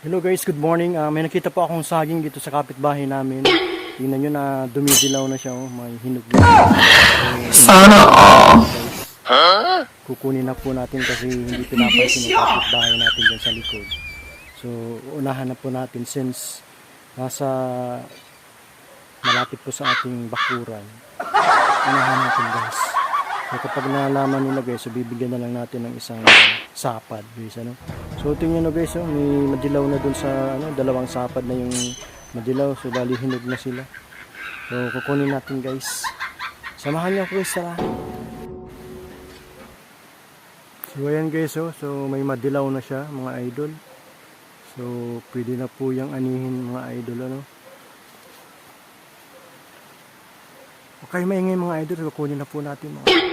Hello guys, good morning. May nakita po akong saging dito sa kapitbahay namin. Tingnan nyo na dumidilaw na siya, may hinog na. Sana all. Kukunin na po natin kasi hindi pinapansin yung kapitbahay natin dyan sa likod. So, unahan na po natin since nasa malapit po sa ating bakuran. Unahan natin guys. So, kapag nalaman nila guys, so bibigyan na lang natin ng isang sapad guys, ano. So, tingnan nyo guys, oh, may madilaw na dun sa dalawang sapad na yung madilaw. So, bali hinog na sila. So, kukunin natin guys. Samahan nyo guys, tara. So, ayan guys, oh. So, may madilaw na siya mga idol. So, pwede na po yung anihin mga idol, ano. Okay, maingay mga idol. So, kukunin na po natin mga